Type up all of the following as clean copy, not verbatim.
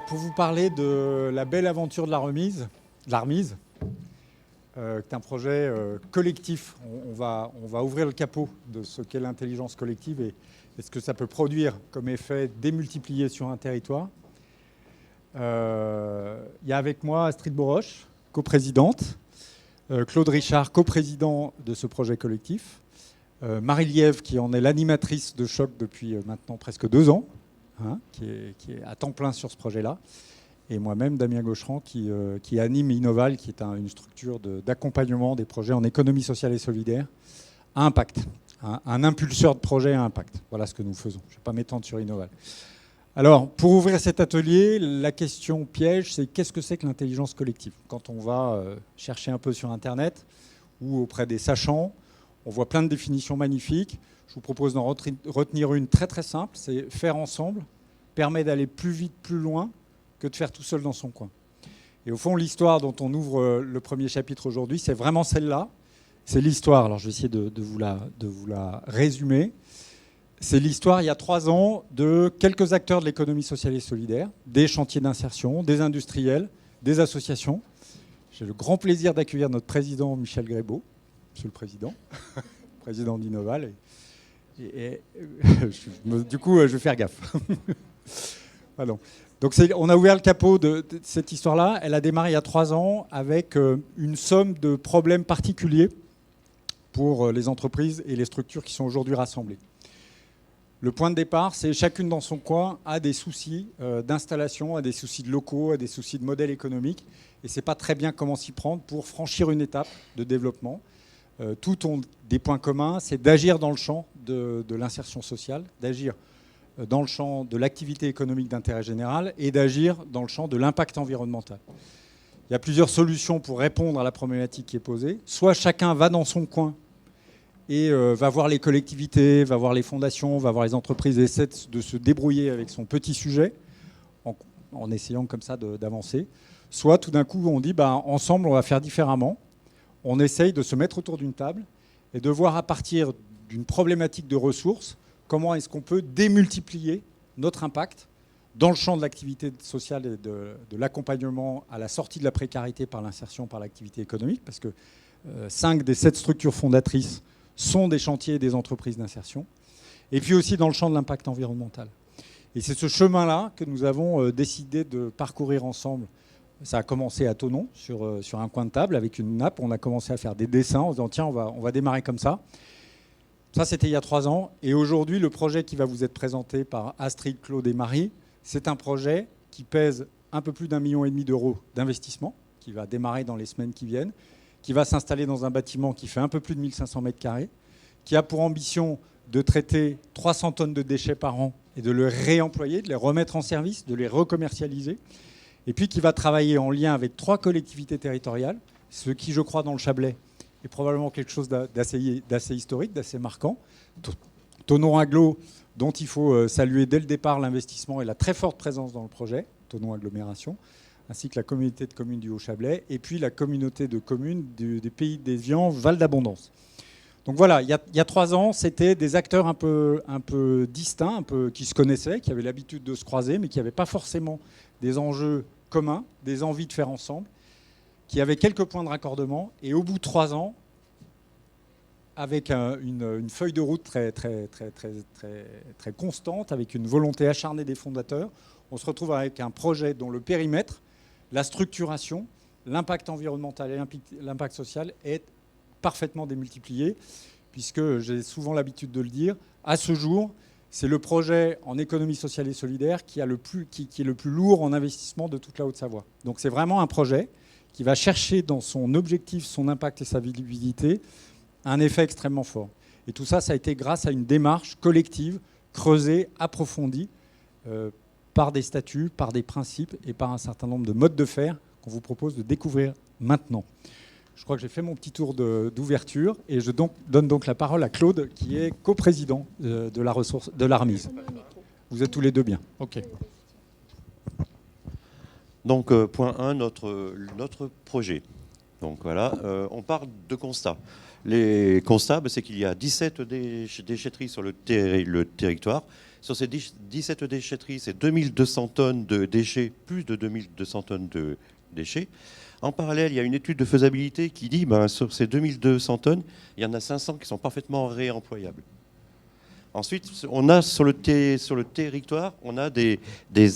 pour vous parler de la belle aventure de l'Armise, qui est un projet collectif. On va ouvrir le capot de ce qu'est l'intelligence collective et ce que ça peut produire comme effet démultiplié sur un territoire. Il y a avec moi Astrid Boroche, coprésidente, Claude Richard, coprésident de ce projet collectif, Marie Lièvre, qui en est l'animatrice de Choc depuis maintenant presque 2 ans, qui est à temps plein sur ce projet-là, et moi-même, Damien Gaucheran, qui anime Innoval, qui est une structure d'accompagnement des projets en économie sociale et solidaire à impact, un impulseur de projet à impact. Voilà ce que nous faisons. Je ne vais pas m'étendre sur Innoval. Alors, pour ouvrir cet atelier, la question piège, c'est qu'est-ce que c'est que l'intelligence collective? Quand on va chercher un peu sur Internet ou auprès des sachants, on voit plein de définitions magnifiques. Je vous propose d'en retenir une très très simple, c'est faire ensemble permet d'aller plus vite, plus loin que de faire tout seul dans son coin. Et au fond, l'histoire dont on ouvre le premier chapitre aujourd'hui, c'est vraiment celle-là. C'est l'histoire, alors je vais essayer de vous la résumer. C'est l'histoire, il y a 3 ans, de quelques acteurs de l'économie sociale et solidaire, des chantiers d'insertion, des industriels, des associations. J'ai le grand plaisir d'accueillir notre président Michel Grébeau, monsieur le président, président d'Innoval. Du coup, je vais faire gaffe. Pardon. Donc on a ouvert le capot de cette histoire-là. Elle a démarré il y a 3 ans avec une somme de problèmes particuliers pour les entreprises et les structures qui sont aujourd'hui rassemblées. Le point de départ, c'est chacune dans son coin a des soucis d'installation, a des soucis de locaux, a des soucis de modèle économique. Et c'est pas très bien comment s'y prendre pour franchir une étape de développement. Tous ont des points communs, c'est d'agir dans le champ de l'insertion sociale, d'agir dans le champ de l'activité économique d'intérêt général et d'agir dans le champ de l'impact environnemental. Il y a plusieurs solutions pour répondre à la problématique qui est posée. Soit chacun va dans son coin et va voir les collectivités, va voir les fondations, va voir les entreprises et essaie de se débrouiller avec son petit sujet en essayant comme ça d'avancer. Soit tout d'un coup on dit ensemble on va faire différemment. On essaye de se mettre autour d'une table et de voir à partir d'une problématique de ressources comment est-ce qu'on peut démultiplier notre impact dans le champ de l'activité sociale et de l'accompagnement à la sortie de la précarité par l'insertion par l'activité économique, parce que 5 des 7 structures fondatrices sont des chantiers et des entreprises d'insertion, et puis aussi dans le champ de l'impact environnemental. Et c'est ce chemin-là que nous avons décidé de parcourir ensemble. Ça a commencé à Thonon, sur un coin de table, avec une nappe. On a commencé à faire des dessins en disant, tiens, on va démarrer comme ça. Ça, c'était il y a 3 ans. Et aujourd'hui, le projet qui va vous être présenté par Astrid, Claude et Marie, c'est un projet qui pèse un peu plus d'1,5 million d'euros d'investissement, qui va démarrer dans les semaines qui viennent, qui va s'installer dans un bâtiment qui fait un peu plus de 1500 mètres carrés, qui a pour ambition de traiter 300 tonnes de déchets par an et de les réemployer, de les remettre en service, de les recommercialiser. Et puis qui va travailler en lien avec 3 collectivités territoriales, ce qui, je crois, dans le Chablais, est probablement quelque chose d'assez historique, d'assez marquant. Thonon Agglo, dont il faut saluer dès le départ l'investissement et la très forte présence dans le projet, Thonon Agglomération, ainsi que la communauté de communes du Haut-Chablais, et puis la communauté de communes des Pays d'Évian, Val d'Abondance. Donc voilà, il y a 3 ans, c'était des acteurs un peu distincts, qui se connaissaient, qui avaient l'habitude de se croiser, mais qui n'avaient pas forcément des enjeux communs, des envies de faire ensemble, qui avaient quelques points de raccordement. Et au bout de 3 ans, avec une feuille de route très constante, avec une volonté acharnée des fondateurs, on se retrouve avec un projet dont le périmètre, la structuration, l'impact environnemental et l'impact social est parfaitement démultiplié, puisque j'ai souvent l'habitude de le dire, à ce jour, c'est le projet en économie sociale et solidaire qui est le plus lourd en investissement de toute la Haute-Savoie. Donc c'est vraiment un projet qui va chercher dans son objectif, son impact et sa visibilité un effet extrêmement fort. Et tout ça, ça a été grâce à une démarche collective, creusée, approfondie, par des statuts, par des principes et par un certain nombre de modes de faire qu'on vous propose de découvrir maintenant. Je crois que j'ai fait mon petit tour d'ouverture et je donne donc la parole à Claude, qui est coprésident de l'Armise. Vous êtes tous les deux bien. OK. Donc, point 1, notre projet. Donc voilà, on parle de constats. Les constats, c'est qu'il y a 17 déchetteries sur le territoire Sur ces 17 déchetteries, c'est 2200 tonnes de déchets, plus de 2200 tonnes de déchets. En parallèle, il y a une étude de faisabilité qui dit sur ces 2200 tonnes, il y en a 500 qui sont parfaitement réemployables. Ensuite, on a sur le territoire, on a des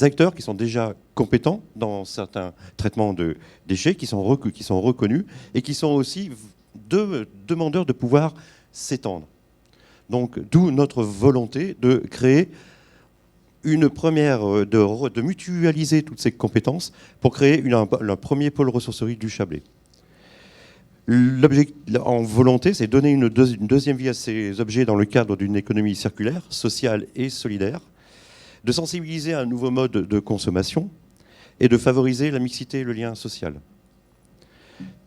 acteurs qui sont déjà compétents dans certains traitements de déchets, qui sont reconnus et qui sont aussi demandeurs de pouvoir s'étendre. Donc, d'où notre volonté de créer une première, de mutualiser toutes ces compétences pour créer un premier pôle ressourcerie du Chablais. L'objectif en volonté, c'est donner une deuxième vie à ces objets dans le cadre d'une économie circulaire, sociale et solidaire, de sensibiliser à un nouveau mode de consommation et de favoriser la mixité et le lien social.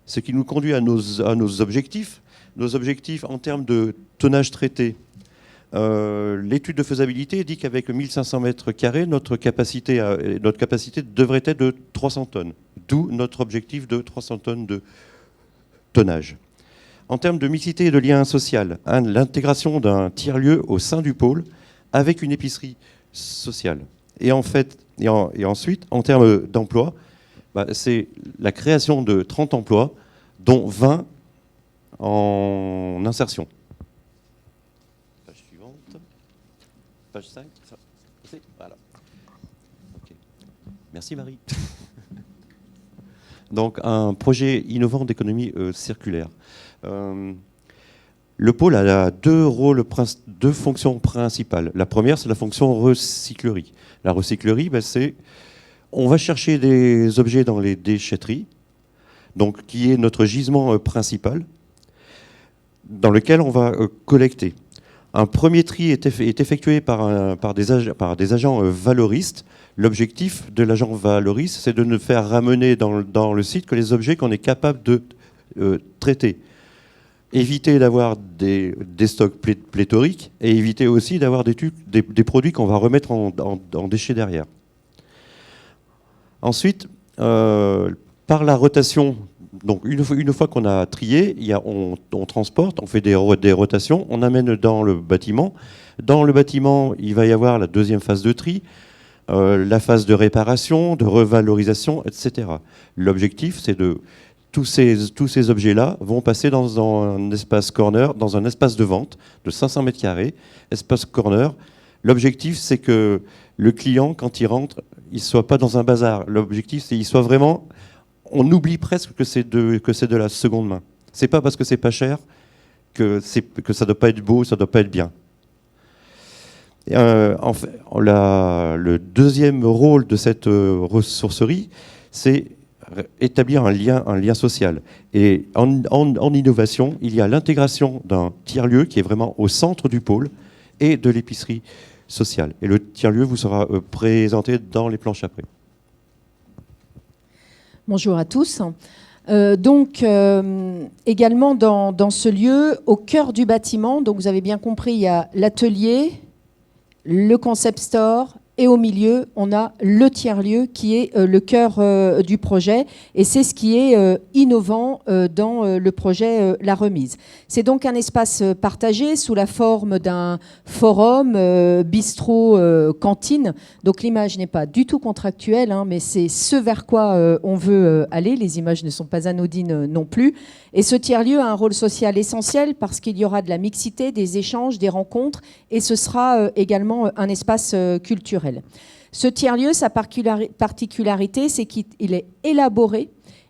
Ce qui nous conduit à nos objectifs. Nos objectifs en termes de tonnage traité. L'étude de faisabilité dit qu'avec 1500 mètres carrés, notre capacité devrait être de 300 tonnes. D'où notre objectif de 300 tonnes de tonnage. En termes de mixité et de lien social, l'intégration d'un tiers-lieu au sein du pôle avec une épicerie sociale. Et ensuite, en termes d'emploi, c'est la création de 30 emplois, dont 20 en insertion. Page suivante. Page 5. Voilà. Okay. Merci Marie. Donc un projet innovant d'économie circulaire. Le pôle a deux fonctions principales. La première, c'est la fonction recyclerie. La recyclerie, c'est on va chercher des objets dans les déchetteries, donc qui est notre gisement principal, dans lequel on va collecter. Un premier tri est effectué par des agents valoristes. L'objectif de l'agent valoriste, c'est de ne faire ramener dans le site que les objets qu'on est capable de traiter. Éviter d'avoir des stocks pléthoriques et éviter aussi d'avoir des produits qu'on va remettre en déchets derrière. Ensuite, par la rotation, donc une fois qu'on a trié, on transporte, on fait des rotations, on amène dans le bâtiment. Dans le bâtiment, il va y avoir la deuxième phase de tri, la phase de réparation, de revalorisation, etc. L'objectif, c'est de tous ces objets-là vont passer dans un espace corner, dans un espace de vente de 500 mètres carrés, espace corner. L'objectif, c'est que le client, quand il rentre, il ne soit pas dans un bazar. L'objectif, c'est qu'il soit vraiment... On oublie presque que c'est de la seconde main. C'est pas parce que c'est pas cher que ça doit pas être beau, ça doit pas être bien. En fait, le deuxième rôle de cette ressourcerie, c'est établir un lien social. Et en innovation, il y a l'intégration d'un tiers-lieu qui est vraiment au centre du pôle et de l'épicerie sociale. Et le tiers-lieu vous sera présenté dans les planches après. Bonjour à tous. Également dans ce lieu, au cœur du bâtiment, donc vous avez bien compris, il y a l'atelier, le concept store, et au milieu, on a le tiers-lieu qui est le cœur du projet. Et c'est ce qui est innovant dans le projet La Remise. C'est donc un espace partagé sous la forme d'un forum, bistrot, cantine. Donc l'image n'est pas du tout contractuelle, mais c'est ce vers quoi on veut aller. Les images ne sont pas anodines non plus. Et ce tiers-lieu a un rôle social essentiel parce qu'il y aura de la mixité, des échanges, des rencontres. Et ce sera également un espace culturel. Ce tiers-lieu, sa particularité, c'est qu'il est élaboré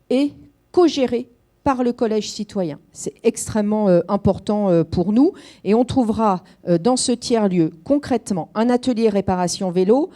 et co-géré par le collège citoyen. C'est extrêmement important pour nous. Et on trouvera dans ce tiers-lieu concrètement un atelier réparation vélo,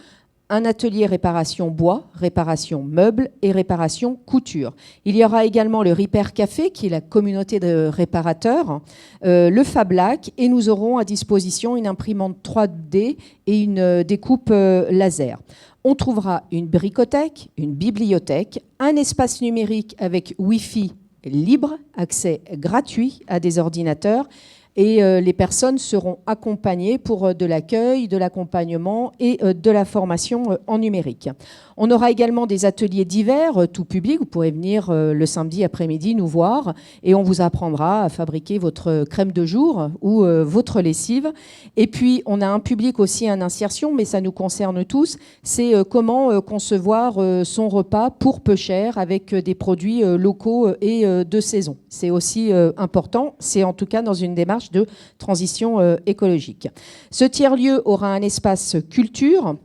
un atelier réparation bois, réparation meubles et réparation couture. Il y aura également le Repair Café, qui est la communauté de réparateurs, le Fab Lac, et nous aurons à disposition une imprimante 3D et une découpe laser. On trouvera une bricothèque, une bibliothèque, un espace numérique avec Wi-Fi libre, accès gratuit à des ordinateurs, et les personnes seront accompagnées pour de l'accueil, de l'accompagnement et de la formation en numérique. On aura également des ateliers divers, tout public. Vous pourrez venir le samedi après-midi nous voir et on vous apprendra à fabriquer votre crème de jour ou votre lessive. Et puis, on a un public aussi en insertion, mais ça nous concerne tous. C'est comment concevoir son repas pour peu cher avec des produits locaux et de saison. C'est aussi important. C'est en tout cas dans une démarche de transition écologique. Ce tiers-lieu aura un espace culture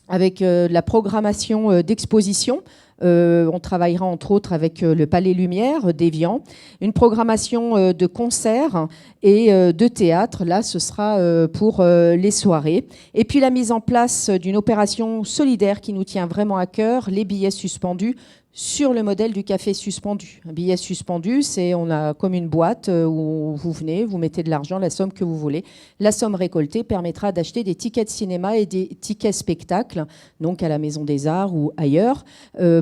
avec la programmation d'exposition. On travaillera entre autres avec le Palais Lumière d'Évian, une programmation de concerts et de théâtre. Là, ce sera pour les soirées. Et puis la mise en place d'une opération solidaire qui nous tient vraiment à cœur, les billets suspendus, sur le modèle du café suspendu. Un billet suspendu, on a comme une boîte où vous venez, vous mettez de l'argent, la somme que vous voulez. La somme récoltée permettra d'acheter des tickets de cinéma et des tickets spectacles, donc à la Maison des Arts ou ailleurs,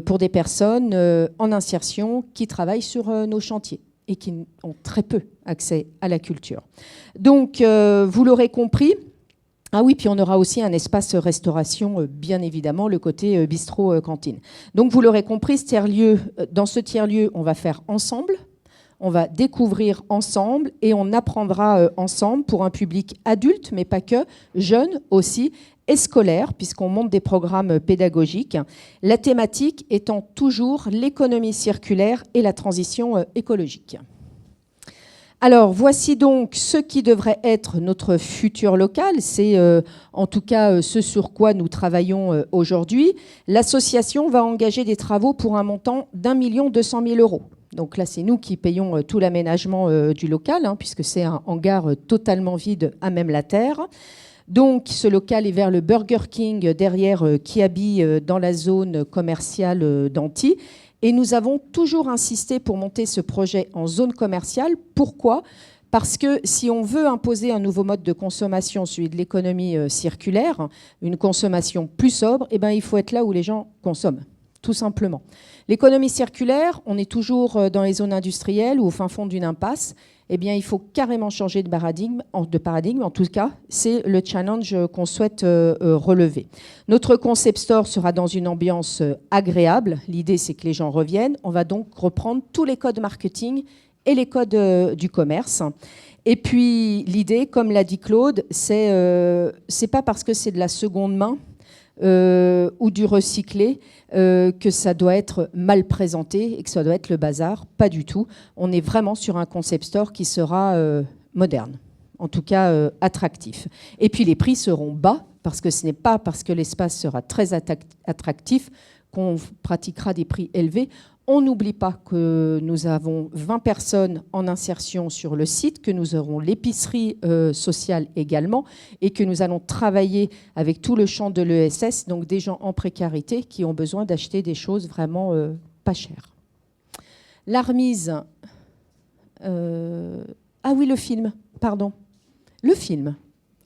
pour des personnes en insertion qui travaillent sur nos chantiers et qui ont très peu accès à la culture. Donc, vous l'aurez compris. Ah oui, puis on aura aussi un espace restauration, bien évidemment, le côté bistrot-cantine. Donc vous l'aurez compris, dans ce tiers-lieu, on va faire ensemble, on va découvrir ensemble et on apprendra ensemble pour un public adulte, mais pas que, jeune aussi, et scolaire, puisqu'on monte des programmes pédagogiques. La thématique étant toujours l'économie circulaire et la transition écologique. Alors, voici donc ce qui devrait être notre futur local. C'est en tout cas ce sur quoi nous travaillons aujourd'hui. L'association va engager des travaux pour un montant d'1 200 000 €. Donc là, c'est nous qui payons tout l'aménagement du local, puisque c'est un hangar totalement vide à même la terre. Donc, ce local est vers le Burger King, derrière Kiabi, dans la zone commerciale d'Antilles. Et nous avons toujours insisté pour monter ce projet en zone commerciale. Pourquoi ? Parce que si on veut imposer un nouveau mode de consommation, celui de l'économie circulaire, une consommation plus sobre, il faut être là où les gens consomment, tout simplement. L'économie circulaire, on est toujours dans les zones industrielles ou au fin fond d'une impasse. Il faut carrément changer de paradigme. En tout cas, c'est le challenge qu'on souhaite relever. Notre concept store sera dans une ambiance agréable. L'idée, c'est que les gens reviennent. On va donc reprendre tous les codes marketing et les codes du commerce. Et puis, l'idée, comme l'a dit Claude, c'est pas parce que c'est de la seconde main ou du recyclé que ça doit être mal présenté et que ça doit être le bazar. Pas du tout. On est vraiment sur un concept store qui sera moderne, en tout cas attractif. Et puis les prix seront bas, parce que ce n'est pas parce que l'espace sera très attractif qu'on pratiquera des prix élevés. On n'oublie pas que nous avons 20 personnes en insertion sur le site, que nous aurons l'épicerie sociale également et que nous allons travailler avec tout le champ de l'ESS, donc des gens en précarité qui ont besoin d'acheter des choses vraiment pas chères. La remise... Ah oui, le film, pardon. Le film.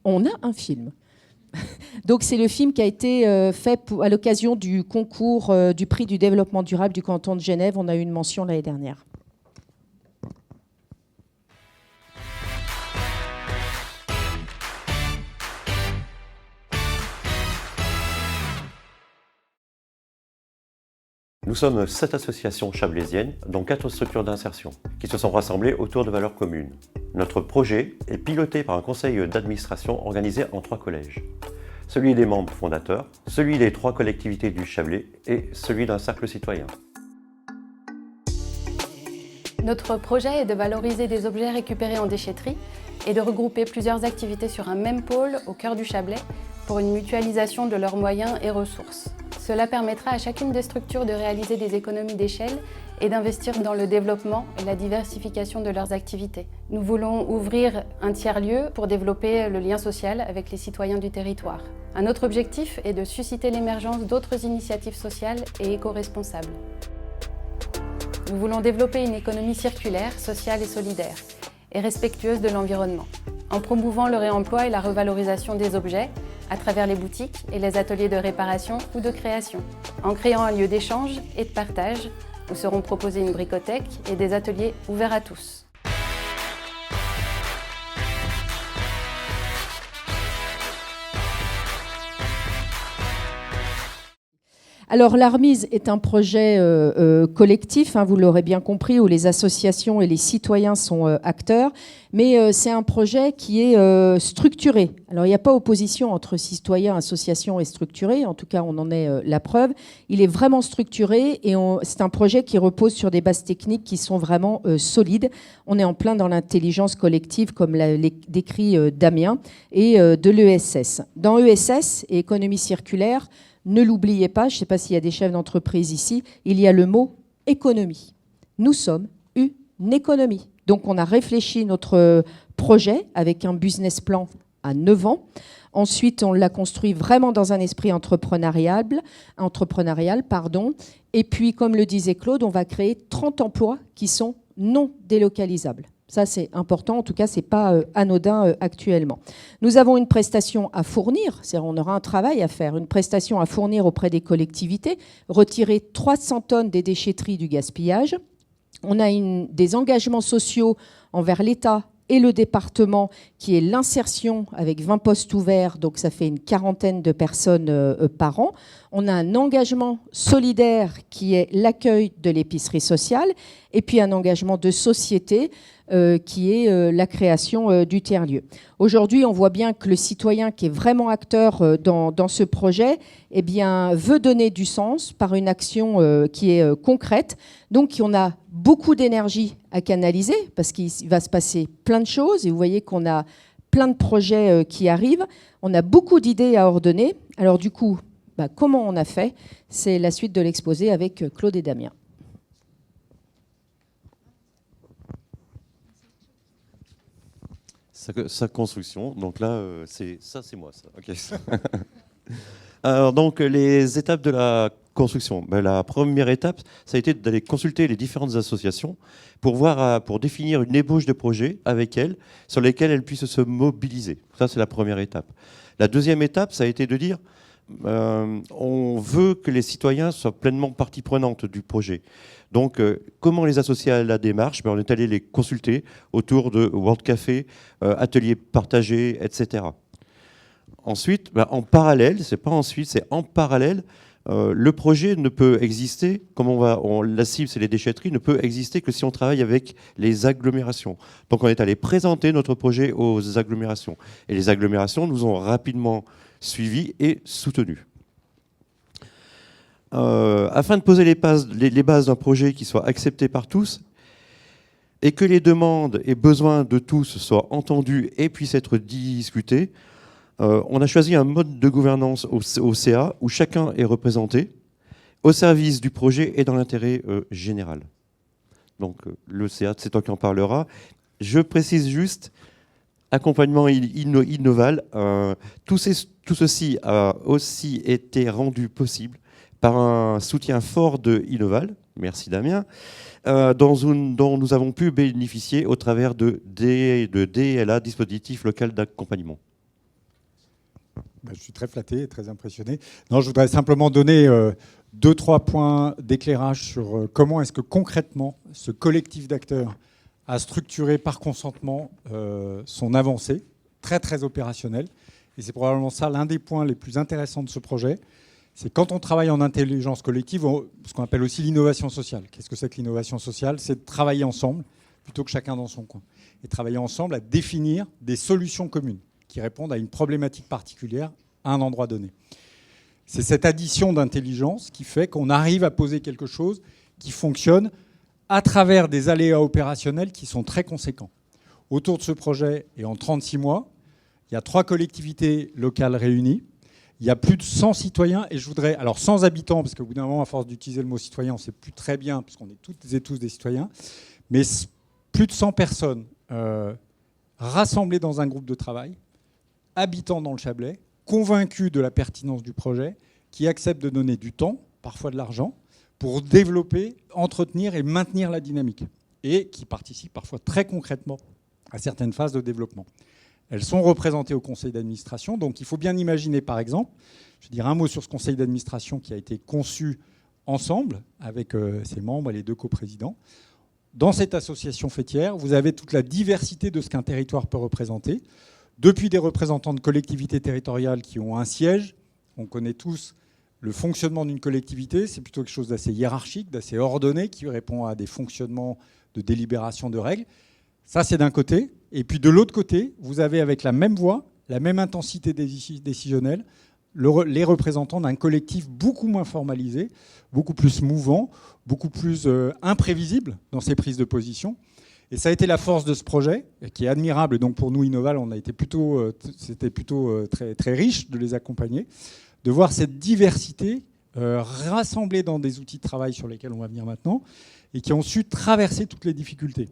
On a un film. Donc c'est le film qui a été fait à l'occasion du concours du prix du développement durable du canton de Genève. On a eu une mention l'année dernière. Nous sommes 7 associations chablaisiennes, dont 4 structures d'insertion, qui se sont rassemblées autour de valeurs communes. Notre projet est piloté par un conseil d'administration organisé en 3 collèges. Celui des membres fondateurs, celui des 3 collectivités du Chablais et celui d'un cercle citoyen. Notre projet est de valoriser des objets récupérés en déchetterie et de regrouper plusieurs activités sur un même pôle au cœur du Chablais pour une mutualisation de leurs moyens et ressources. Cela permettra à chacune des structures de réaliser des économies d'échelle et d'investir dans le développement et la diversification de leurs activités. Nous voulons ouvrir un tiers-lieu pour développer le lien social avec les citoyens du territoire. Un autre objectif est de susciter l'émergence d'autres initiatives sociales et éco-responsables. Nous voulons développer une économie circulaire, sociale et solidaire, et respectueuse de l'environnement, en promouvant le réemploi et la revalorisation des objets à travers les boutiques et les ateliers de réparation ou de création, en créant un lieu d'échange et de partage où seront proposées une bricothèque et des ateliers ouverts à tous. Alors, l'Armise est un projet collectif, hein, vous l'aurez bien compris, où les associations et les citoyens sont acteurs, mais c'est un projet qui est structuré. Alors, il n'y a pas opposition entre citoyens, associations et structurés, en tout cas, on en est la preuve. Il est vraiment structuré et c'est un projet qui repose sur des bases techniques qui sont vraiment solides. On est en plein dans l'intelligence collective, comme l'a décrit Damien, et de l'ESS. Dans ESS et économie circulaire, ne l'oubliez pas, je ne sais pas s'il y a des chefs d'entreprise ici, il y a le mot économie. Nous sommes une économie. Donc on a réfléchi notre projet avec un business plan à 9 ans. Ensuite, on l'a construit vraiment dans un esprit entrepreneurial. Et puis, comme le disait Claude, on va créer 30 emplois qui sont non délocalisables. Ça, c'est important. En tout cas, ce n'est pas anodin actuellement. Nous avons une prestation à fournir, c'est-à-dire on aura un travail à faire, une prestation à fournir auprès des collectivités, retirer 300 tonnes des déchetteries du gaspillage. On a des engagements sociaux envers l'État et le département, qui est l'insertion avec 20 postes ouverts, donc ça fait une 40aine de personnes par an. On a un engagement solidaire qui est l'accueil de l'épicerie sociale, et puis un engagement de société qui est la création du tiers-lieu. Aujourd'hui, on voit bien que le citoyen qui est vraiment acteur dans ce projet, eh bien, veut donner du sens par une action qui est concrète. Donc, on a beaucoup d'énergie à canaliser parce qu'il va se passer plein de choses. Et vous voyez qu'on a plein de projets qui arrivent. On a beaucoup d'idées à ordonner. Alors, du coup, comment on a fait? C'est la suite de l'exposé avec Claude et Damien. Sa construction, donc là, c'est moi, ça. Okay. Alors, donc, les étapes de la construction. La première étape, ça a été d'aller consulter les différentes associations pour définir une ébauche de projet avec elles, sur lesquels elles puissent se mobiliser. Ça, c'est la première étape. La deuxième étape, ça a été de dire, on veut que les citoyens soient pleinement partie prenante du projet. Donc, comment les associer à la démarche? On est allé les consulter autour de World Café, ateliers partagés, etc. Ensuite, en parallèle, c'est pas ensuite, c'est en parallèle, le projet ne peut exister, la cible c'est les déchetteries, ne peut exister que si on travaille avec les agglomérations. Donc on est allé présenter notre projet aux agglomérations. Et les agglomérations nous ont rapidement suivis et soutenus. Afin de poser les bases d'un projet qui soit accepté par tous et que les demandes et besoins de tous soient entendus et puissent être discutés, on a choisi un mode de gouvernance au CA où chacun est représenté au service du projet et dans l'intérêt général. Donc le CA, c'est toi qui en parlera. Je précise juste, accompagnement Innoval, tout ceci a aussi été rendu possible par un soutien fort de Innoval, merci Damien, dont nous avons pu bénéficier au travers de DLA, dispositif local d'accompagnement. Je suis très flatté et très impressionné. Non, je voudrais simplement donner 2-3 points d'éclairage sur comment est-ce que concrètement ce collectif d'acteurs a structuré par consentement son avancée, très très opérationnelle. Et c'est probablement ça l'un des points les plus intéressants de ce projet. C'est quand on travaille en intelligence collective, ce qu'on appelle aussi l'innovation sociale. Qu'est-ce que c'est que l'innovation sociale? C'est de travailler ensemble plutôt que chacun dans son coin. Et travailler ensemble à définir des solutions communes qui répondent à une problématique particulière à un endroit donné. C'est cette addition d'intelligence qui fait qu'on arrive à poser quelque chose qui fonctionne à travers des aléas opérationnels qui sont très conséquents. Autour de ce projet, et en 36 mois, il y a 3 collectivités locales réunies, il y a plus de 100 citoyens, et je voudrais, alors sans habitants, parce qu'au bout d'un moment, à force d'utiliser le mot citoyen, on ne sait plus très bien, parce qu'on est toutes et tous des citoyens, mais plus de 100 personnes rassemblées dans un groupe de travail, habitants dans le Chablais, convaincus de la pertinence du projet, qui acceptent de donner du temps, parfois de l'argent, pour développer, entretenir et maintenir la dynamique, et qui participent parfois très concrètement à certaines phases de développement. Elles sont représentées au conseil d'administration, donc il faut bien imaginer, par exemple, je vais dire un mot sur ce conseil d'administration qui a été conçu ensemble avec ses membres et les 2 coprésidents. Dans cette association fêtière, vous avez toute la diversité de ce qu'un territoire peut représenter, depuis des représentants de collectivités territoriales qui ont un siège, on connaît tous le fonctionnement d'une collectivité, c'est plutôt quelque chose d'assez hiérarchique, d'assez ordonné, qui répond à des fonctionnements de délibération de règles. Ça, c'est d'un côté. Et puis de l'autre côté, vous avez avec la même voix, la même intensité décisionnelle, les représentants d'un collectif beaucoup moins formalisé, beaucoup plus mouvant, beaucoup plus imprévisible dans ses prises de position. Et ça a été la force de ce projet, qui est admirable. Et donc pour nous, Innoval, c'était plutôt très, très riche de les accompagner, de voir cette diversité rassemblée dans des outils de travail sur lesquels on va venir maintenant, et qui ont su traverser toutes les difficultés.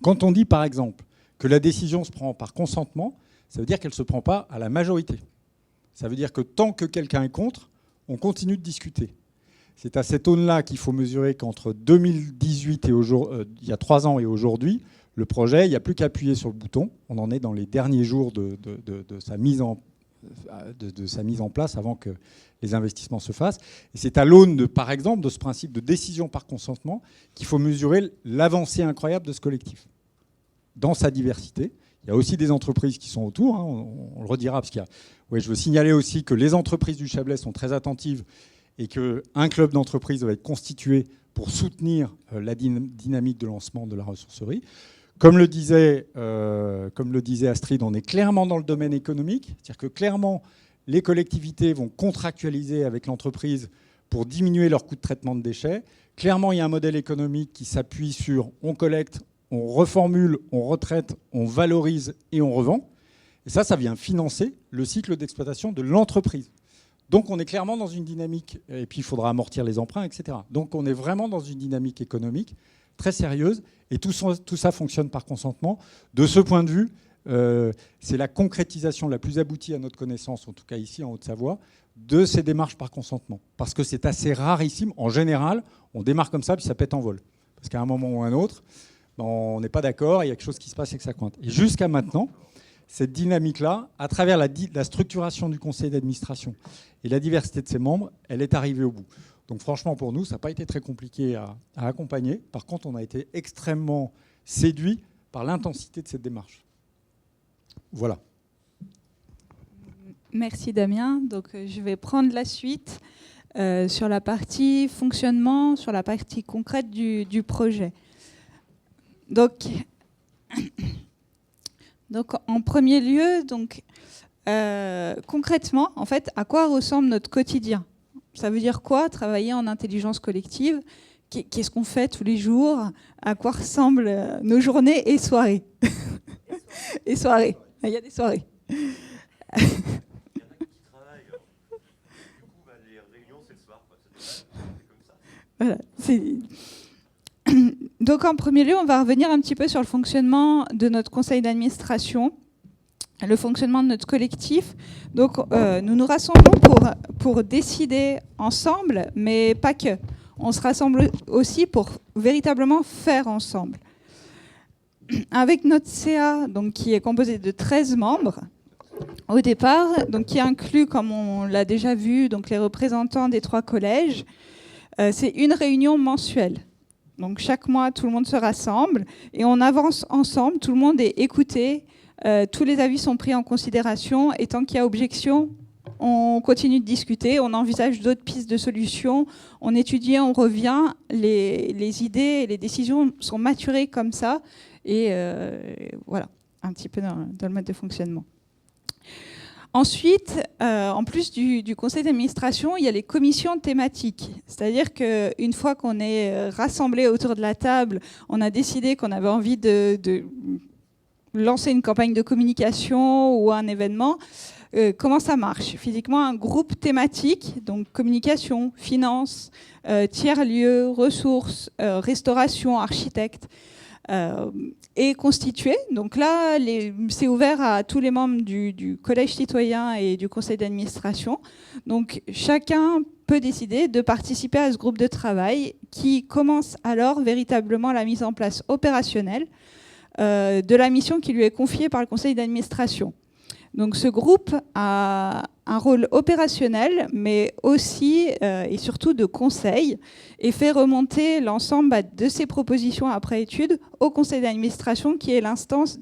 Quand on dit, par exemple, que la décision se prend par consentement, ça veut dire qu'elle ne se prend pas à la majorité. Ça veut dire que tant que quelqu'un est contre, on continue de discuter. C'est à cette aune-là qu'il faut mesurer qu'entre 2018 et il y a 3 ans et aujourd'hui, le projet, il n'y a plus qu'à appuyer sur le bouton. On en est dans les derniers jours de sa mise en place avant que les investissements se fassent. Et c'est à l'aune, par exemple, de ce principe de décision par consentement qu'il faut mesurer l'avancée incroyable de ce collectif. Dans sa diversité. Il y a aussi des entreprises qui sont autour, hein, on le redira, parce qu'il y a... Oui, je veux signaler aussi que les entreprises du Chablais sont très attentives et qu'un club d'entreprises va être constitué pour soutenir la dynamique de lancement de la ressourcerie. Comme le disait Astrid, on est clairement dans le domaine économique, c'est-à-dire que clairement, les collectivités vont contractualiser avec l'entreprise pour diminuer leur coût de traitement de déchets. Clairement, il y a un modèle économique qui s'appuie sur on collecte, on reformule, on retraite, on valorise et on revend. Et ça vient financer le cycle d'exploitation de l'entreprise. Donc on est clairement dans une dynamique, et puis il faudra amortir les emprunts, etc. Donc on est vraiment dans une dynamique économique très sérieuse, et tout ça fonctionne par consentement. De ce point de vue, c'est la concrétisation la plus aboutie à notre connaissance, en tout cas ici en Haute-Savoie, de ces démarches par consentement. Parce que c'est assez rarissime. En général, on démarre comme ça, puis ça pète en vol. Parce qu'à un moment ou un autre, on n'est pas d'accord, il y a quelque chose qui se passe et que ça cointe. Et jusqu'à maintenant, cette dynamique-là, à travers la structuration du conseil d'administration et la diversité de ses membres, elle est arrivée au bout. Donc franchement, pour nous, ça n'a pas été très compliqué à accompagner. Par contre, on a été extrêmement séduits par l'intensité de cette démarche. Voilà. Merci Damien. Donc, je vais prendre la suite sur la partie fonctionnement, sur la partie concrète du projet. Donc en premier lieu, concrètement, en fait, à quoi ressemble notre quotidien ? Ça veut dire quoi, travailler en intelligence collective ? Qu'est-ce qu'on fait tous les jours ? À quoi ressemblent nos journées et soirées ? Et soirées. Il y a des soirées. Il y en a qui travaillent. Du coup, les réunions, c'est le soir. C'est comme ça. Voilà. Donc en premier lieu, on va revenir un petit peu sur le fonctionnement de notre conseil d'administration, le fonctionnement de notre collectif. Donc nous nous rassemblons pour décider ensemble, mais pas que. On se rassemble aussi pour véritablement faire ensemble. Avec notre CA, donc, qui est composé de 13 membres au départ, donc, qui inclut, comme on l'a déjà vu, donc, les représentants des 3 collèges, c'est une réunion mensuelle. Donc chaque mois, tout le monde se rassemble et on avance ensemble, tout le monde est écouté, tous les avis sont pris en considération et tant qu'il y a objection, on continue de discuter, on envisage d'autres pistes de solutions, on étudie, on revient, les idées et les décisions sont maturées comme ça et voilà, un petit peu dans le mode de fonctionnement. Ensuite, en plus du conseil d'administration, il y a les commissions thématiques. C'est-à-dire qu'une fois qu'on est rassemblés autour de la table, on a décidé qu'on avait envie de lancer une campagne de communication ou un événement. Comment ça marche ? Physiquement, un groupe thématique, donc communication, finance, tiers-lieux, ressources, restauration, architecte, est constitué. Donc là, c'est ouvert à tous les membres du collège citoyen et du conseil d'administration. Donc chacun peut décider de participer à ce groupe de travail qui commence alors véritablement la mise en place opérationnelle de la mission qui lui est confiée par le conseil d'administration. Donc ce groupe a un rôle opérationnel, mais aussi et surtout de conseil, et fait remonter l'ensemble de ses propositions après étude au conseil d'administration, qui est l'instance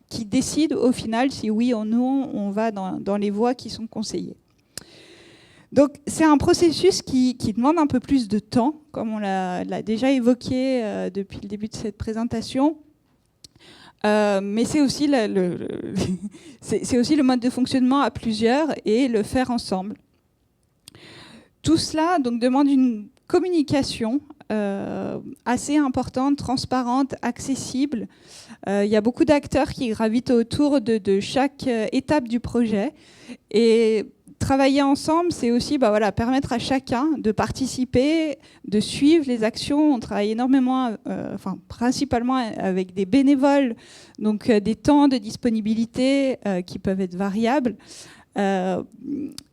qui décide au final si oui ou non on va dans les voies qui sont conseillées. Donc c'est un processus qui demande un peu plus de temps, comme on l'a déjà évoqué depuis le début de cette présentation. Mais c'est aussi, c'est aussi le mode de fonctionnement à plusieurs et le faire ensemble. Tout cela donc, demande une communication assez importante, transparente, accessible. Il y a beaucoup d'acteurs qui gravitent autour de chaque étape du projet. Et travailler ensemble, c'est aussi permettre à chacun de participer, de suivre les actions. On travaille énormément, principalement avec des bénévoles, donc des temps de disponibilité qui peuvent être variables.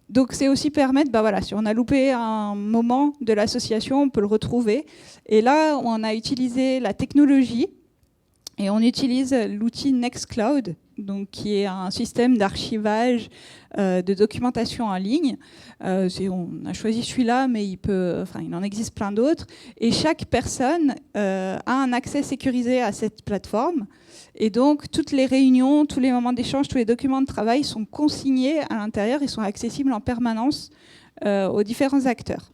Donc c'est aussi permettre, si on a loupé un moment de l'association, on peut le retrouver. Et là, on a utilisé la technologie et on utilise l'outil Nextcloud, donc qui est un système d'archivage de documentation en ligne. On a choisi celui-là, mais il en existe plein d'autres. Et chaque personne a un accès sécurisé à cette plateforme. Et donc, toutes les réunions, tous les moments d'échange, tous les documents de travail sont consignés à l'intérieur et sont accessibles en permanence aux différents acteurs.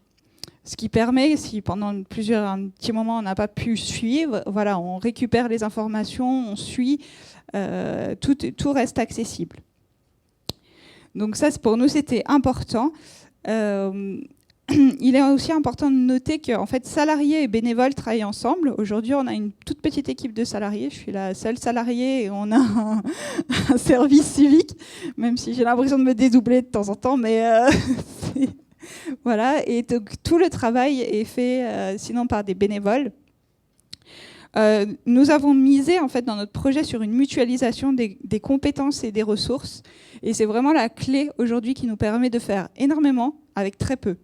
Ce qui permet, si pendant un petit moment on n'a pas pu suivre, on récupère les informations, on suit, tout reste accessible. Donc ça, pour nous, c'était important. Il est aussi important de noter que salariés et bénévoles travaillent ensemble. Aujourd'hui, on a une toute petite équipe de salariés. Je suis la seule salariée et on a un service civique, même si j'ai l'impression de me dédoubler de temps en temps. Mais voilà. Et donc, tout le travail est fait sinon par des bénévoles. Nous avons misé dans notre projet sur une mutualisation des compétences et des ressources. Et c'est vraiment la clé aujourd'hui qui nous permet de faire énormément avec très peu.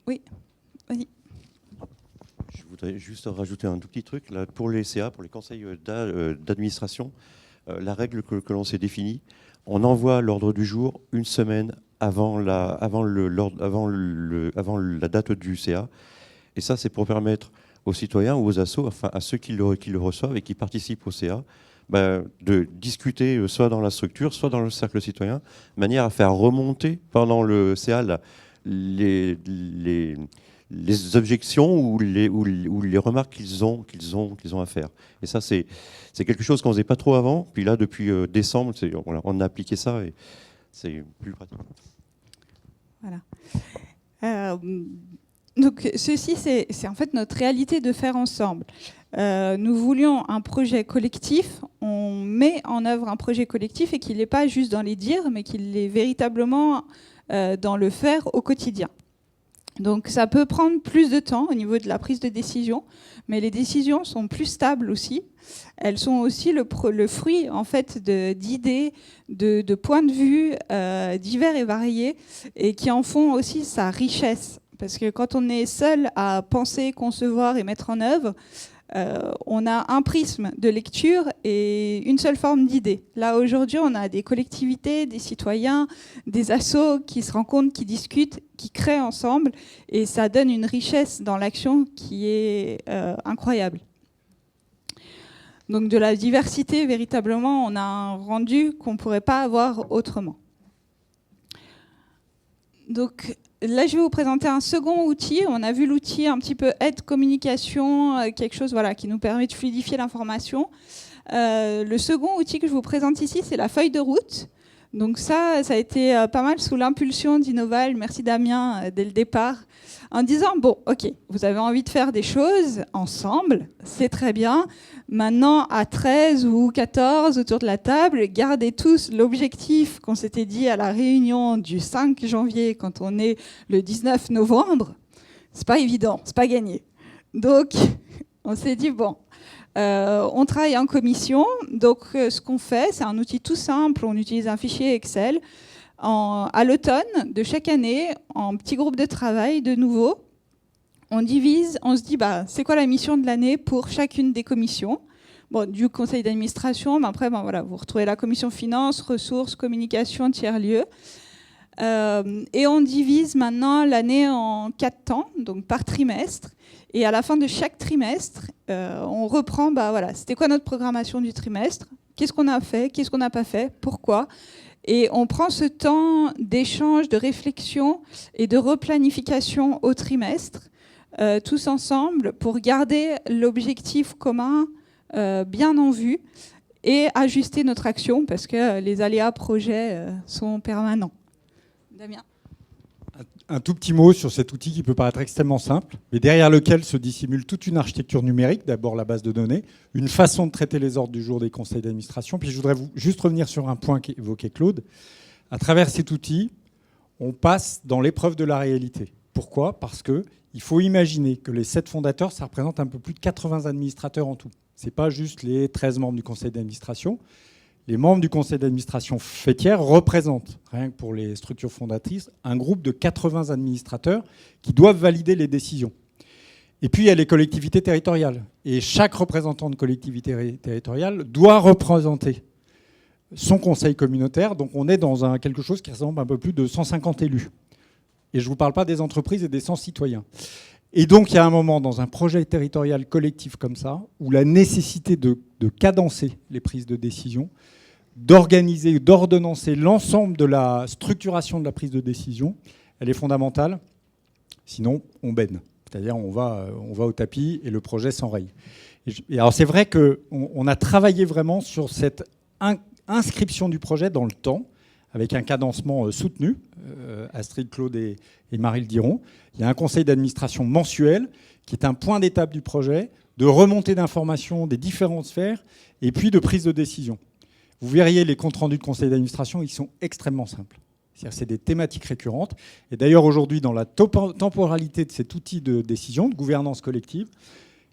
Oui, vas-y. Je voudrais juste rajouter un tout petit truc. Là, pour les CA, pour les conseils d'administration, la règle que l'on s'est définie, on envoie l'ordre du jour une semaine avant la date du CA. Et ça, c'est pour permettre aux citoyens ou aux assos, à ceux qui le reçoivent et qui participent au CA, de discuter soit dans la structure, soit dans le cercle citoyen, de manière à faire remonter pendant le CA les objections ou les remarques qu'ils ont à faire. Et ça, c'est quelque chose qu'on ne faisait pas trop avant. Puis là, depuis décembre, on a appliqué ça et c'est plus pratique. Voilà. Donc, ceci, c'est en fait notre réalité de faire ensemble. Nous voulions un projet collectif. On met en œuvre un projet collectif et qu'il n'est pas juste dans les dires, mais qu'il est véritablement dans le faire au quotidien. Donc ça peut prendre plus de temps au niveau de la prise de décision, mais les décisions sont plus stables aussi. Elles sont aussi le fruit en fait d'idées, de points de vue divers et variés, et qui en font aussi sa richesse. Parce que quand on est seul à penser, concevoir et mettre en œuvre, on a un prisme de lecture et une seule forme d'idée. Là, aujourd'hui, on a des collectivités, des citoyens, des assos qui se rencontrent, qui discutent, qui créent ensemble, et ça donne une richesse dans l'action qui est incroyable. Donc de la diversité, véritablement, on a un rendu qu'on ne pourrait pas avoir autrement. Donc là, je vais vous présenter un second outil. On a vu l'outil un petit peu aide communication, quelque chose qui nous permet de fluidifier l'information. Le second outil que je vous présente ici, c'est la feuille de route. Donc ça a été pas mal sous l'impulsion d'Innoval, merci Damien, dès le départ, en disant, bon, ok, vous avez envie de faire des choses ensemble, c'est très bien. Maintenant, à 13 ou 14 autour de la table, gardez tous l'objectif qu'on s'était dit à la réunion du 5 janvier, quand on est le 19 novembre. C'est pas évident, c'est pas gagné. Donc, on s'est dit, bon, on travaille en commission. Donc, ce qu'on fait, c'est un outil tout simple. On utilise un fichier Excel. À l'automne de chaque année, en petits groupes de travail, de nouveau, on divise, on se dit, c'est quoi la mission de l'année pour chacune des commissions. Bon, du conseil d'administration, mais après, vous retrouvez la commission finance, ressources, communication, tiers-lieux. Et on divise maintenant l'année en 4 temps, donc par trimestre. Et à la fin de chaque trimestre, on reprend, c'était quoi notre programmation du trimestre ? Qu'est-ce qu'on a fait ? Qu'est-ce qu'on n'a pas fait ? Pourquoi ? Et on prend ce temps d'échange, de réflexion et de replanification au trimestre, tous ensemble, pour garder l'objectif commun bien en vue et ajuster notre action, parce que les aléas projets sont permanents. Damien ? Un tout petit mot sur cet outil qui peut paraître extrêmement simple, mais derrière lequel se dissimule toute une architecture numérique. D'abord la base de données, une façon de traiter les ordres du jour des conseils d'administration. Puis je voudrais juste revenir sur un point qu'évoquait Claude. À travers cet outil, on passe dans l'épreuve de la réalité. Pourquoi ? Parce qu'il faut imaginer que les 7 fondateurs, ça représente un peu plus de 80 administrateurs en tout. Ce n'est pas juste les 13 membres du conseil d'administration. Les membres du conseil d'administration fêtière représentent, rien que pour les structures fondatrices, un groupe de 80 administrateurs qui doivent valider les décisions. Et puis, il y a les collectivités territoriales. Et chaque représentant de collectivité territoriale doit représenter son conseil communautaire. Donc, on est dans quelque chose qui ressemble à un peu plus de 150 élus. Et je ne vous parle pas des entreprises et des 100 citoyens. Et donc, il y a un moment dans un projet territorial collectif comme ça, où la nécessité de cadencer les prises de décision, d'organiser, d'ordonnancer l'ensemble de la structuration de la prise de décision, elle est fondamentale. Sinon, on baigne. C'est-à-dire, on va au tapis et le projet s'enraye. Et alors, c'est vrai qu'on a travaillé vraiment sur cette inscription du projet dans le temps, avec un cadencement soutenu. Astrid, Claude et Marie le diront. Il y a un conseil d'administration mensuel qui est un point d'étape du projet, de remontée d'informations des différentes sphères et puis de prise de décision. Vous verriez les comptes rendus de conseil d'administration, ils sont extrêmement simples. C'est-à-dire c'est des thématiques récurrentes. Et d'ailleurs, aujourd'hui, dans la temporalité de cet outil de décision, de gouvernance collective,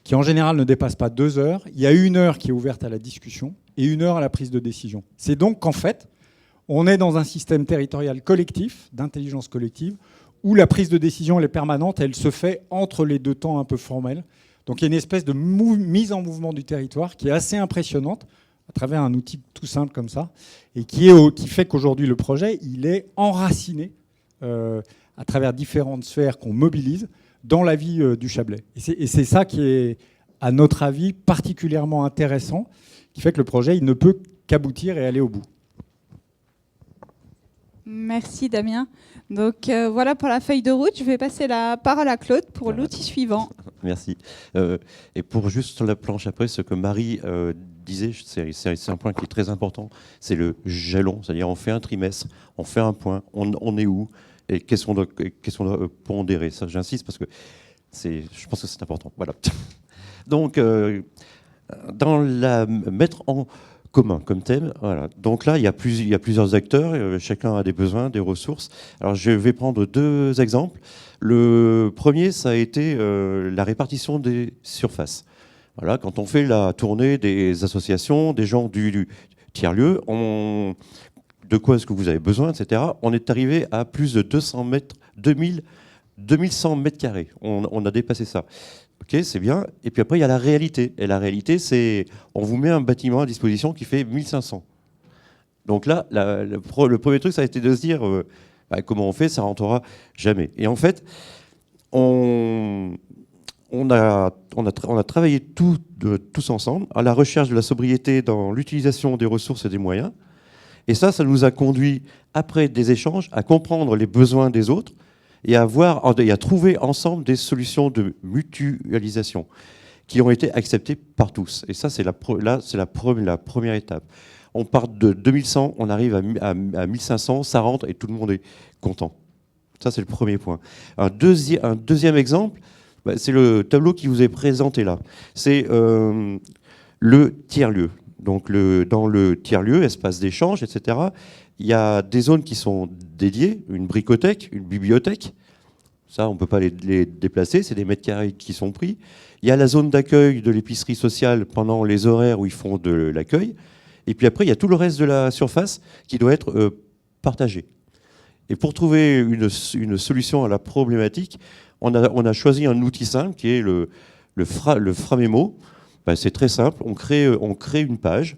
qui en général ne dépasse pas 2 heures, il y a 1 heure qui est ouverte à la discussion et 1 heure à la prise de décision. C'est donc qu'en fait, on est dans un système territorial collectif, d'intelligence collective, où la prise de décision elle est permanente, elle se fait entre les 2 temps un peu formels. Donc il y a une espèce de mise en mouvement du territoire qui est assez impressionnante à travers un outil tout simple comme ça, et qui fait qu'aujourd'hui le projet il est enraciné à travers différentes sphères qu'on mobilise dans la vie du Chablais. Et c'est ça qui est, à notre avis, particulièrement intéressant, qui fait que le projet il ne peut qu'aboutir et aller au bout. Merci Damien. Donc voilà pour la feuille de route. Je vais passer la parole à Claude pour l'outil suivant. Merci. Et pour juste sur la planche après, ce que Marie disait, c'est un point qui est très important, c'est le jalon. C'est-à-dire on fait un trimestre, on fait un point, on est où et qu'est-ce qu'on doit pondérer. Ça, j'insiste parce que je pense que c'est important. Voilà. Donc, mettre en commun comme thème. Voilà. Donc là, il y a plusieurs acteurs, chacun a des besoins, des ressources. Alors je vais prendre 2 exemples. Le premier, ça a été la répartition des surfaces. Voilà, quand on fait la tournée des associations, des gens du tiers-lieu, de quoi est-ce que vous avez besoin, etc. On est arrivé à plus de 2100 mètres carrés. On a dépassé ça. Ok, c'est bien. Et puis après, il y a la réalité. Et la réalité, c'est on vous met un bâtiment à disposition qui fait 1500. Donc là, le premier truc, ça a été de se dire comment on fait, ça rentrera jamais. Et en fait, on a travaillé tous ensemble à la recherche de la sobriété dans l'utilisation des ressources et des moyens. Et ça nous a conduit, après des échanges, à comprendre les besoins des autres et à trouver ensemble des solutions de mutualisation qui ont été acceptées par tous. Et ça, c'est la première étape. On part de 2100, on arrive à 1500, ça rentre et tout le monde est content. Ça, c'est le premier point. Un deuxième exemple, c'est le tableau qui vous est présenté là. C'est le tiers-lieu. Donc dans le tiers-lieu, espace d'échange, etc., il y a des zones qui sont dédiées, une bricothèque, une bibliothèque. Ça, on ne peut pas les déplacer, c'est des mètres carrés qui sont pris. Il y a la zone d'accueil de l'épicerie sociale pendant les horaires où ils font de l'accueil. Et puis après, il y a tout le reste de la surface qui doit être partagé. Et pour trouver une solution à la problématique, on a choisi un outil simple qui est le Framémo. C'est très simple, on crée une page.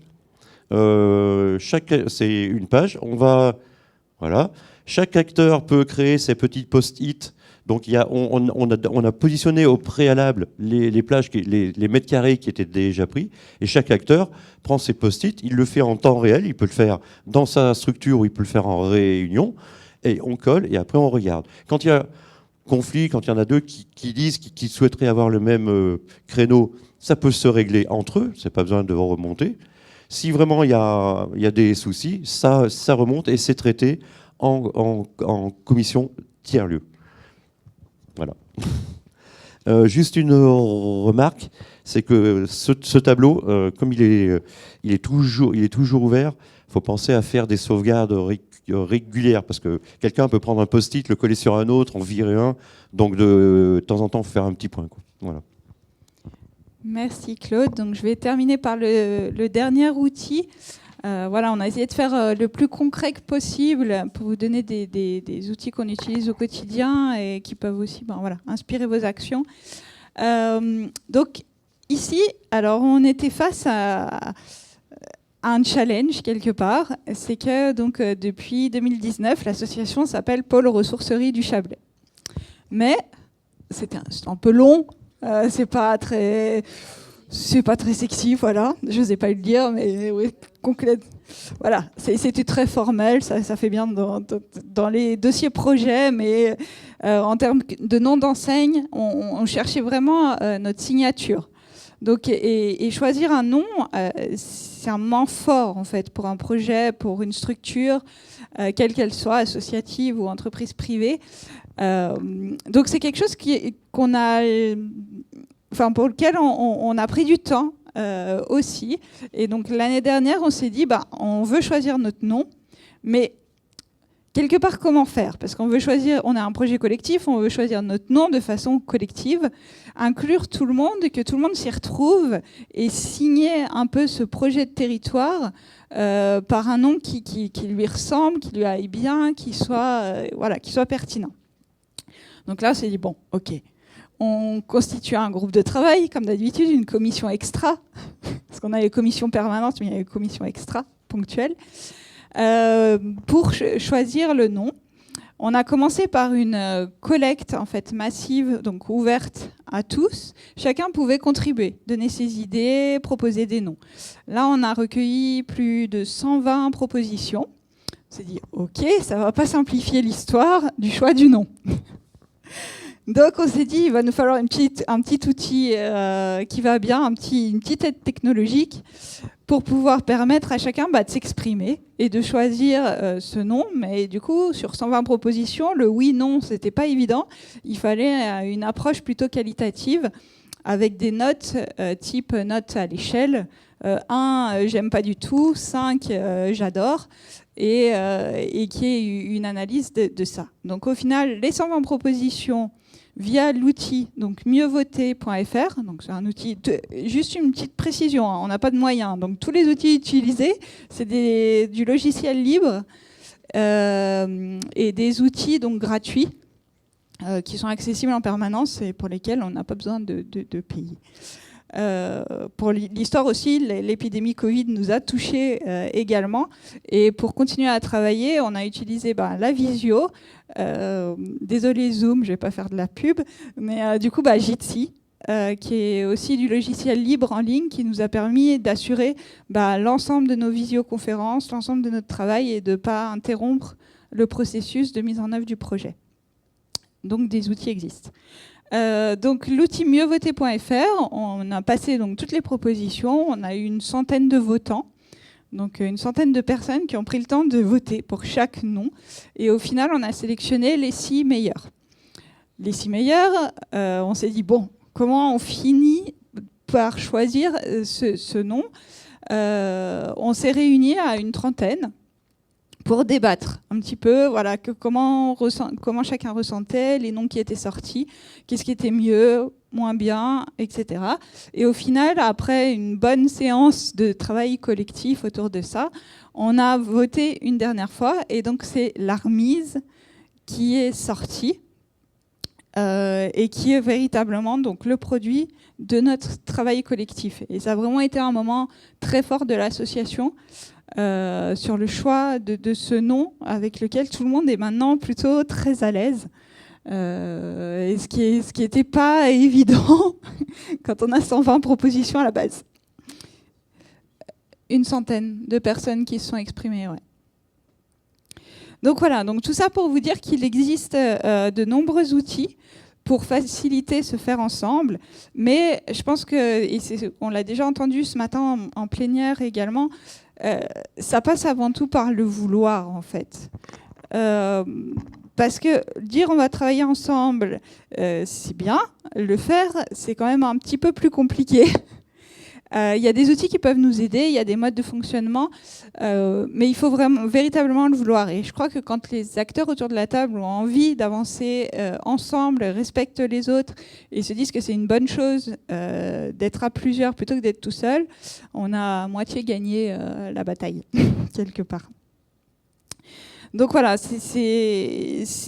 C'est une page. Chaque acteur peut créer ses petites post-it Donc on a positionné au préalable les plages, les mètres carrés qui étaient déjà pris, et chaque acteur prend ses post-it, il le fait en temps réel, il peut le faire dans sa structure ou il peut le faire en réunion, et on colle et après on regarde. Quand il y a conflit, quand il y en a deux qui disent qu'ils souhaiteraient avoir le même créneau, ça peut se régler entre eux, c'est pas besoin de remonter. Si vraiment il y a des soucis, ça remonte et c'est traité en commission tiers-lieu. Voilà. Juste une remarque, c'est que ce tableau, comme il est toujours ouvert, il faut penser à faire des sauvegardes régulières, parce que quelqu'un peut prendre un post-it, le coller sur un autre, en virer un, donc de temps en temps, il faut faire un petit point, quoi. Voilà. Merci Claude. Donc, je vais terminer par le dernier outil. Voilà, on a essayé de faire le plus concret que possible pour vous donner des outils qu'on utilise au quotidien et qui peuvent aussi inspirer vos actions. Donc ici, alors on était face à un challenge quelque part. C'est que donc, depuis 2019, l'association s'appelle Pôle Ressourcerie du Chablais. Mais c'est un peu long, c'est pas très sexy, voilà. Je n'osais pas le dire, mais oui, voilà, c'était très formel, ça fait bien dans les dossiers projets, mais en termes de nom d'enseigne, on cherchait vraiment notre signature. Donc, et choisir un nom, c'est un moment fort en fait pour un projet, pour une structure, quelle qu'elle soit, associative ou entreprise privée. Donc c'est quelque chose qu'on a, pour lequel on a pris du temps aussi. Et donc l'année dernière, on s'est dit, on veut choisir notre nom, mais quelque part, comment faire? Parce qu'on veut choisir, on a un projet collectif, on veut choisir notre nom de façon collective, inclure tout le monde, que tout le monde s'y retrouve et signer un peu ce projet de territoire par un nom qui lui ressemble, qui lui aille bien, qui soit pertinent. Donc là, on s'est dit, bon, ok, on constitue un groupe de travail, comme d'habitude, une commission extra, parce qu'on a les commissions permanentes, mais il y a les commissions extra, ponctuelles. Pour choisir le nom, on a commencé par une collecte en fait massive, donc ouverte à tous. Chacun pouvait contribuer, donner ses idées, proposer des noms. Là, on a recueilli plus de 120 propositions. On s'est dit, ok, ça va pas simplifier l'histoire du choix du nom. Donc on s'est dit, il va nous falloir un petit outil qui va bien, une petite aide technologique pour pouvoir permettre à chacun de s'exprimer et de choisir ce nom. Mais du coup, sur 120 propositions, le oui-non, c'était pas évident. Il fallait une approche plutôt qualitative avec des notes type notes à l'échelle. 1, j'aime pas du tout. 5, j'adore. Et qui est une analyse de ça. Donc au final, les 120 propositions via l'outil donc mieuxvoter.fr. Donc c'est un outil juste une petite précision, on n'a pas de moyens. Donc tous les outils utilisés, c'est du logiciel libre et des outils donc gratuits qui sont accessibles en permanence et pour lesquels on n'a pas besoin de payer. Pour l'histoire aussi, l'épidémie Covid nous a touchés également. Et pour continuer à travailler, on a utilisé la visio. Désolé Zoom, je ne vais pas faire de la pub. Mais du coup, Jitsi, qui est aussi du logiciel libre en ligne, qui nous a permis d'assurer l'ensemble de nos visioconférences, l'ensemble de notre travail et de ne pas interrompre le processus de mise en œuvre du projet. Donc des outils existent. Donc l'outil mieuxvoter.fr, on a passé donc toutes les propositions, on a eu une centaine de votants, donc une centaine de personnes qui ont pris le temps de voter pour chaque nom, et au final on a sélectionné les 6 meilleurs. Les 6 meilleurs, on s'est dit bon, comment on finit par choisir ce nom? On s'est réunis à une trentaine pour débattre un petit peu, voilà, comment chacun ressentait, les noms qui étaient sortis, qu'est-ce qui était mieux, moins bien, etc. Et au final, après une bonne séance de travail collectif autour de ça, on a voté une dernière fois, et donc c'est l'Armise qui est sortie et qui est véritablement donc le produit de notre travail collectif. Et ça a vraiment été un moment très fort de l'association. Sur le choix de ce nom avec lequel tout le monde est maintenant plutôt très à l'aise. Et ce qui était pas évident quand on a 120 propositions à la base. Une centaine de personnes qui se sont exprimées, ouais. Donc voilà, donc tout ça pour vous dire qu'il existe de nombreux outils pour faciliter ce faire ensemble, mais je pense que, et on l'a déjà entendu ce matin en plénière également, ça passe avant tout par le vouloir en fait. Parce que dire on va travailler ensemble, c'est bien, le faire c'est quand même un petit peu plus compliqué. Il y a des outils qui peuvent nous aider, il y a des modes de fonctionnement, mais il faut véritablement le vouloir. Et je crois que quand les acteurs autour de la table ont envie d'avancer ensemble, respectent les autres et se disent que c'est une bonne chose d'être à plusieurs plutôt que d'être tout seul, on a à moitié gagné la bataille, quelque part. Donc voilà,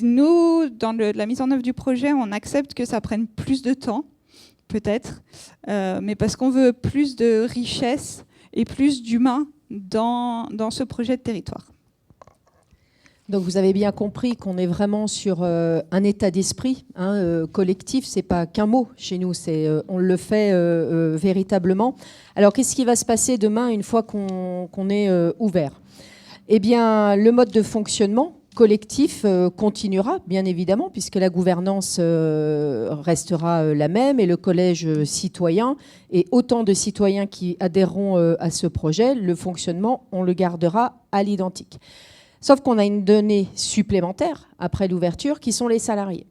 nous, dans la mise en œuvre du projet, on accepte que ça prenne plus de temps, peut-être, mais parce qu'on veut plus de richesse et plus d'humain dans ce projet de territoire. Donc vous avez bien compris qu'on est vraiment sur un état d'esprit collectif, c'est pas qu'un mot chez nous, on le fait véritablement. Alors qu'est-ce qui va se passer demain une fois qu'on est ouvert ? Eh bien, le mode de fonctionnement collectif continuera, bien évidemment, puisque la gouvernance restera la même et le collège citoyen et autant de citoyens qui adhéreront à ce projet, le fonctionnement, on le gardera à l'identique. Sauf qu'on a une donnée supplémentaire après l'ouverture qui sont les salariés.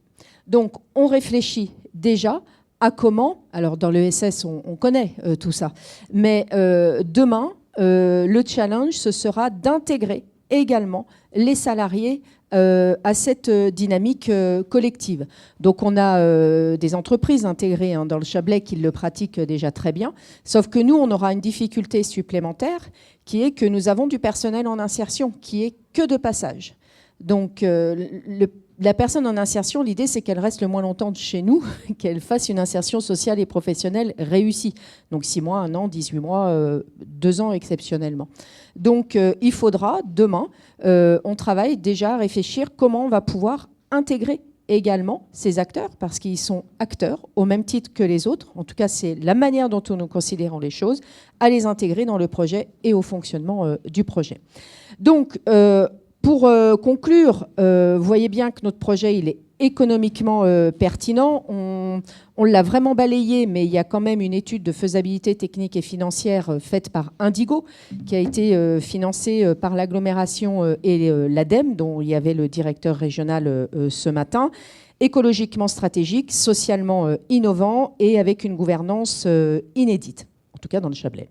Donc, on réfléchit déjà à comment, alors dans l'ESS, on connaît tout ça, mais demain, le challenge, ce sera d'intégrer également les salariés à cette dynamique collective. Donc on a des entreprises intégrées dans le Chablais qui le pratiquent déjà très bien, sauf que nous, on aura une difficulté supplémentaire qui est que nous avons du personnel en insertion qui est que de passage. Donc la personne en insertion, l'idée c'est qu'elle reste le moins longtemps chez nous, qu'elle fasse une insertion sociale et professionnelle réussie. Donc 6 mois, 1 an, 18 mois, 2 ans exceptionnellement. Donc il faudra, demain, on travaille déjà à réfléchir comment on va pouvoir intégrer également ces acteurs, parce qu'ils sont acteurs au même titre que les autres, en tout cas c'est la manière dont nous considérons les choses, à les intégrer dans le projet et au fonctionnement du projet. Donc, pour conclure, vous voyez bien que notre projet, il est économiquement pertinent. On l'a vraiment balayé, mais il y a quand même une étude de faisabilité technique et financière faite par Indigo, qui a été financée par l'agglomération et l'ADEME, dont il y avait le directeur régional ce matin, écologiquement stratégique, socialement innovant et avec une gouvernance inédite, en tout cas dans le Chablais.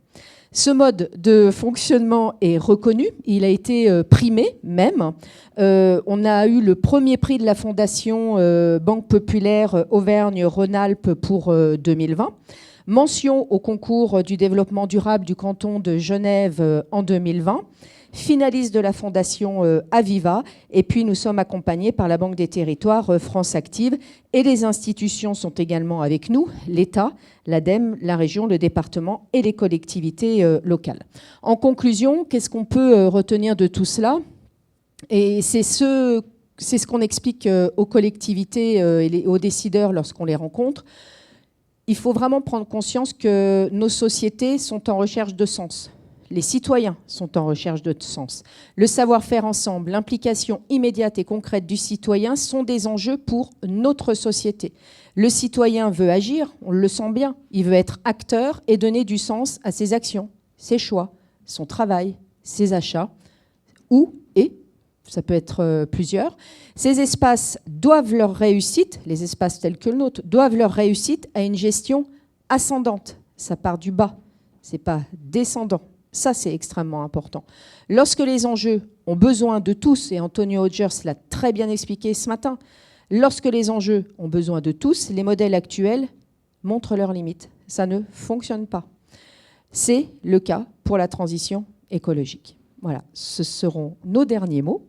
Ce mode de fonctionnement est reconnu, il a été primé même. On a eu le premier prix de la Fondation Banque Populaire Auvergne-Rhône-Alpes pour 2020. Mention au concours du développement durable du canton de Genève en 2020. Finaliste de la Fondation Aviva. Et puis nous sommes accompagnés par la Banque des Territoires France Active. Et les institutions sont également avec nous, l'État, l'ADEME, la région, le département et les collectivités locales. En conclusion, qu'est-ce qu'on peut retenir de tout cela ? Et c'est ce qu'on explique aux collectivités et aux décideurs lorsqu'on les rencontre. Il faut vraiment prendre conscience que nos sociétés sont en recherche de sens. Les citoyens sont en recherche de sens. Le savoir-faire ensemble, l'implication immédiate et concrète du citoyen sont des enjeux pour notre société. Le citoyen veut agir, on le sent bien. Il veut être acteur et donner du sens à ses actions, ses choix, son travail, ses achats, ça peut être plusieurs. Ces espaces doivent leur réussite, les espaces tels que le nôtre, doivent leur réussite à une gestion ascendante. Ça part du bas, c'est pas descendant. Ça, c'est extrêmement important. Lorsque les enjeux ont besoin de tous, et Antonio Hodgers l'a très bien expliqué ce matin, lorsque les enjeux ont besoin de tous, les modèles actuels montrent leurs limites. Ça ne fonctionne pas. C'est le cas pour la transition écologique. Voilà, ce seront nos derniers mots.